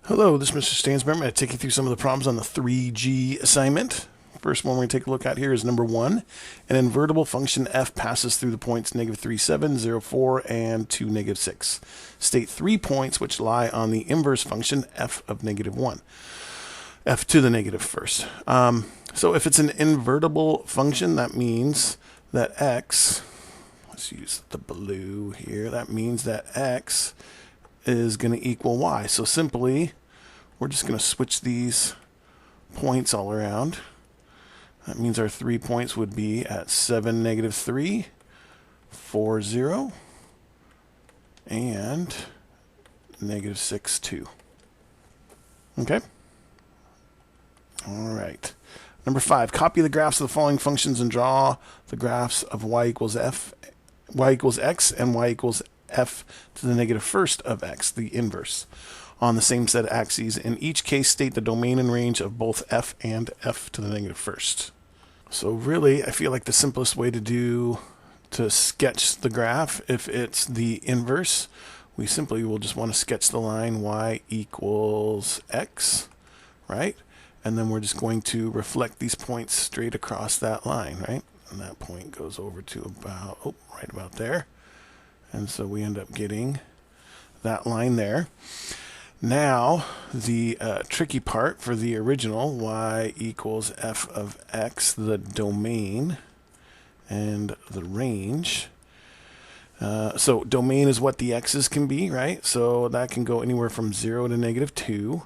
Hello, this is Mr. Stansbury. I'm going to take you through some of the problems on the 3G assignment. First one we're going to take a look at here is number 1. An invertible function f passes through the points -3, 7, 0, 4, and 2, -6. State 3 points which lie on the inverse function f of -1. F to the negative first. So if it's an invertible function, that means that x, let's use the blue here, that means that x is going to equal y. So simply, we're just going to switch these points all around. That means our 3 points would be at 7, -3, 4, 0, and -6, 2. Okay? All right. Number 5, copy the graphs of the following functions and draw the graphs of y equals x, and y equals f to the negative first of x, the inverse, on the same set of axes. In each case, state the domain and range of both f and f to the negative first. So really, I feel like the simplest way to sketch the graph, if it's the inverse, we simply will just want to sketch the line y equals x, right? And then we're just going to reflect these points straight across that line, right? And that point goes over to about, right about there. And so we end up getting that line there. Now, the tricky part for the original, y equals f of x, the domain and the range. So domain is what the x's can be, right? So that can go anywhere from 0 to -2.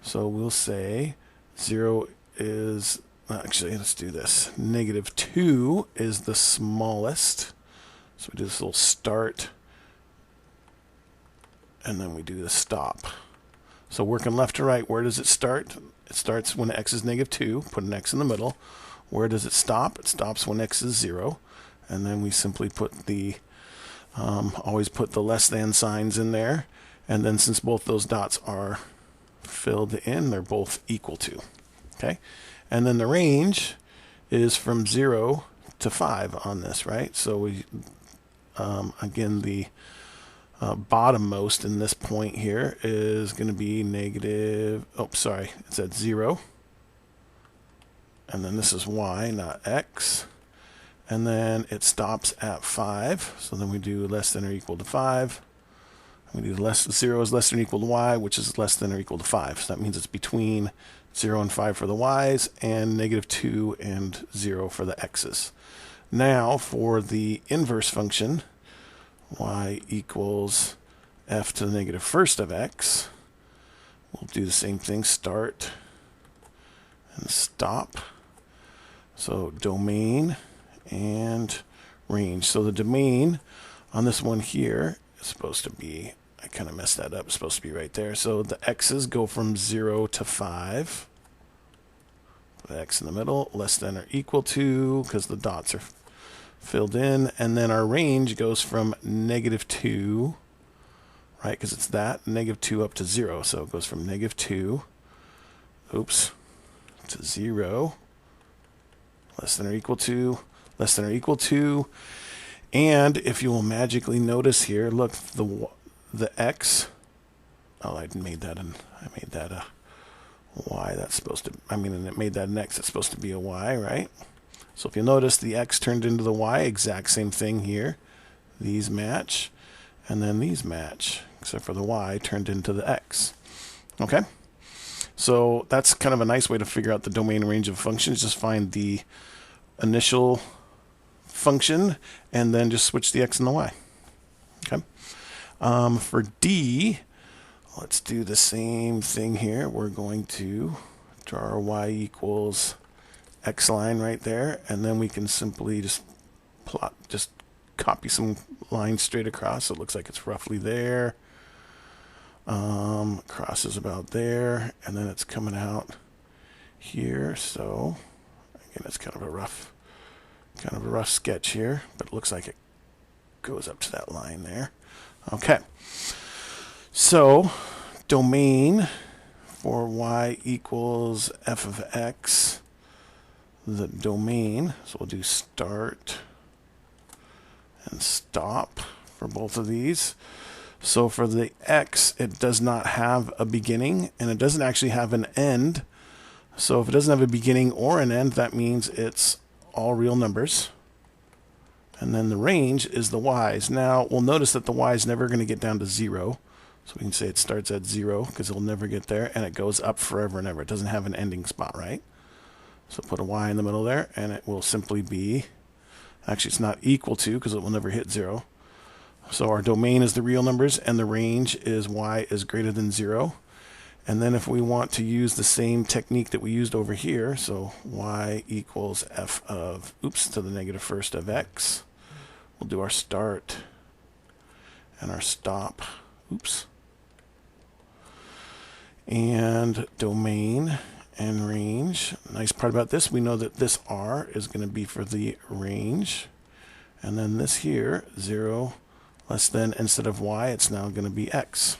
So we'll say 0 is, actually, let's do this. -2 is the smallest. So we do this little start, and then we do the stop. So working left to right, where does it start? It starts when x is -2, put an x in the middle. Where does it stop? It stops when x is 0. And then we simply put the, always put the less than signs in there. And then since both those dots are filled in, they're both equal to. Okay? And then the range is from 0 to 5 on this, right? So we, again, the bottommost in this point here is going to be it's at 0. And then this is y, not x. And then it stops at 5. So then we do less than or equal to 5. We do 0 is less than or equal to y, which is less than or equal to 5. So that means it's between 0 and 5 for the y's, and -2 and 0 for the x's. Now, for the inverse function, y equals f to the negative first of x, we'll do the same thing, start and stop. So domain and range. So the domain on this one here is supposed to be, I kind of messed that up, it's supposed to be right there. So the x's go from 0 to 5. The x in the middle, less than or equal to, because the dots are filled in. And then our range goes from -2, right, because it's that, -2 up to 0. So it goes from -2, to 0, less than or equal to, less than or equal to. And if you will magically notice here, look, the x, I made that a y. That's supposed to, and it made that an x. It's supposed to be a y, right? So if you notice, the x turned into the y, exact same thing here. These match, and then these match, except for the y turned into the x. Okay? So that's kind of a nice way to figure out the domain and range of functions. Just find the initial function, and then just switch the x and the y. Okay? For D, let's do the same thing here. We're going to draw our y equals x line right there, and then we can simply just copy some lines straight across. So it looks like it's roughly there. Crosses about there, and then it's coming out here. So again, it's kind of a rough sketch here, but it looks like it goes up to that line there. Okay. So domain for y equals f of x, the domain, so we'll do start and stop for both of these. So for the x, it does not have a beginning, and it doesn't actually have an end. So if it doesn't have a beginning or an end, that means it's all real numbers. And then the range is the y's. Now, we'll notice that the y is never going to get down to 0. So we can say it starts at 0 because it'll never get there, and it goes up forever and ever. It doesn't have an ending spot, right? So put a y in the middle there, and it will simply be, actually it's not equal to because it will never hit 0. So our domain is the real numbers, and the range is y is greater than 0. And then if we want to use the same technique that we used over here, so y equals f of, to the negative first of x, we'll do our start and our stop, and domain and range. Nice part about this, we know that this r is going to be for the range, and then this here, 0 less than, instead of y, it's now going to be x.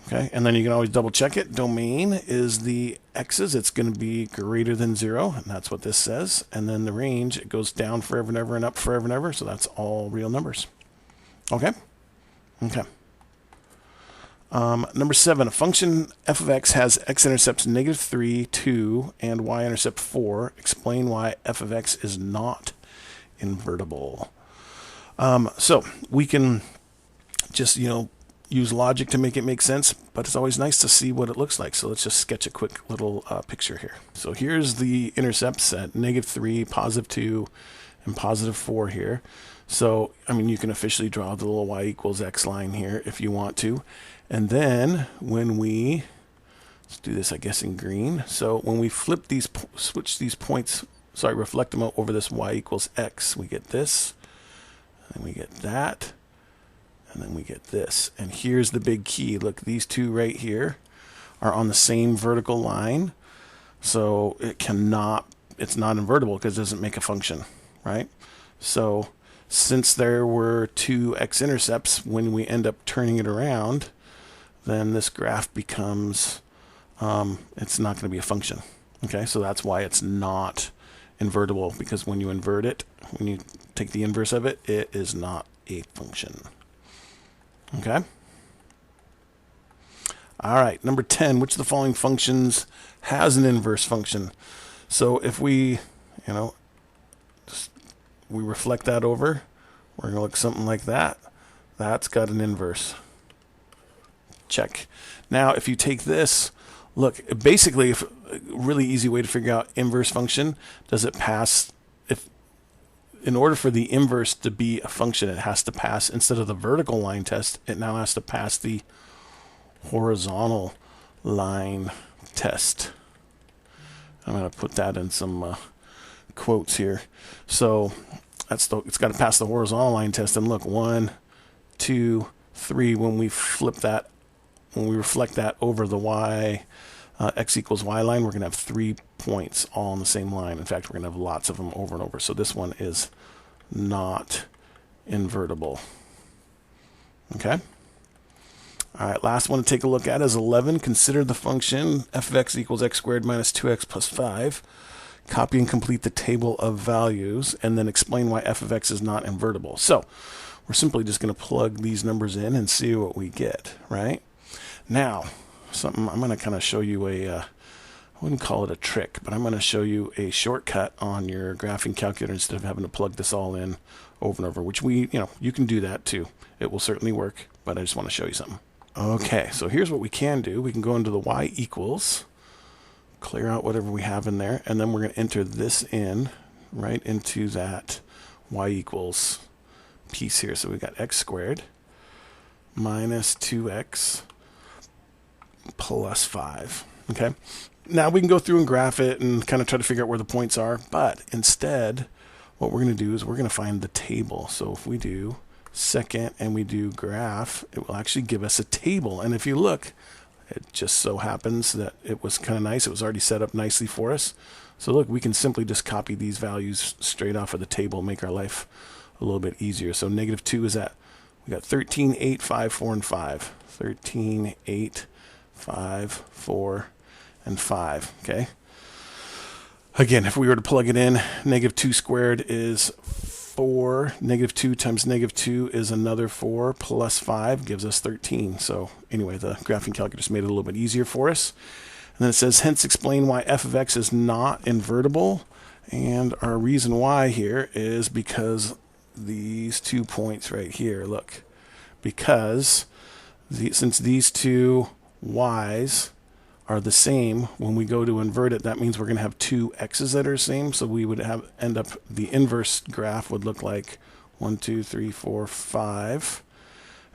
Okay, and then you can always double check it. Domain is the x's. It's going to be greater than 0, and that's what this says. And then the range, it goes down forever and ever and up forever and ever, so that's all real numbers. Okay? Okay. Number 7, a function f of x has x-intercepts -3, 2, and y-intercept 4. Explain why f of x is not invertible. So we can just, use logic to make it make sense, but it's always nice to see what it looks like. So let's just sketch a quick little picture here. So here's the intercepts at -3, +2, and +4 here. So, you can officially draw the little y equals x line here if you want to. And then when we, let's do this, I guess, in green. So when we flip these, switch these points, reflect them over this y equals x, we get this, and then we get that, and then we get this. And here's the big key. Look, these two right here are on the same vertical line. So it's not invertible because it doesn't make a function, right? So since there were two x-intercepts, when we end up turning it around, then this graph becomes, it's not going to be a function. Okay, so that's why it's not invertible, because when you invert it, when you take the inverse of it, it is not a function. Okay? All right, number 10, which of the following functions has an inverse function? So if we, we reflect that over, we're going to look something like that. That's got an inverse. Check. Now, if you take this, look, basically, a really easy way to figure out inverse function, does it pass, in order for the inverse to be a function, it has to pass, instead of the vertical line test, it now has to pass the horizontal line test. I'm going to put that in some quotes here. So it's got to pass the horizontal line test. And look, 1, 2, 3. When we flip that, when we reflect that over the y, x equals y line, we're going to have 3 points all on the same line. In fact, we're going to have lots of them over and over. So this one is not invertible. Okay? All right, last one to take a look at is 11. Consider the function f of x equals x squared minus 2x plus 5. Copy and complete the table of values, and then explain why f of x is not invertible. So we're simply just going to plug these numbers in and see what we get, right? Now, I'm going to kind of show you I wouldn't call it a trick, but I'm going to show you a shortcut on your graphing calculator instead of having to plug this all in over and over, which you can do that too. It will certainly work, but I just want to show you something. Okay, so here's what we can do. We can go into the y equals, clear out whatever we have in there, and then we're going to enter this in right into that y equals piece here. So we've got x squared minus 2x plus 5. Okay, now we can go through and graph it and kind of try to figure out where the points are, but instead what we're going to do is we're going to find the table. So if we do second and we do graph, it will actually give us a table. And if you look, it just so happens that it was kind of nice. It was already set up nicely for us. So look, we can simply just copy these values straight off of the table, make our life a little bit easier. So -2 is that we got 13, 8, 5, 4, and 5. 13, 8, 5, 4, and 5. Okay. Again, if we were to plug it in, -2 squared is 4. Negative 2 times negative 2 is another 4, plus 5 gives us 13. So anyway, the graphing calculator made it a little bit easier for us. And then it says, hence explain why f of x is not invertible. And our reason why here is because these 2 points right here, look, because since these two y's are the same, when we go to invert it, that means we're going to have two x's that are the same. So we would end up, the inverse graph would look like 1, 2, 3, 4, 5.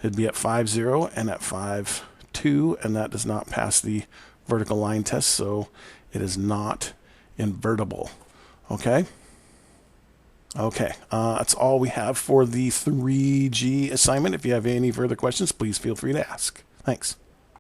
It'd be at 5, 0 and at 5, 2, and that does not pass the vertical line test, so it is not invertible. Okay? Okay, that's all we have for the 3G assignment. If you have any further questions, please feel free to ask. Thanks.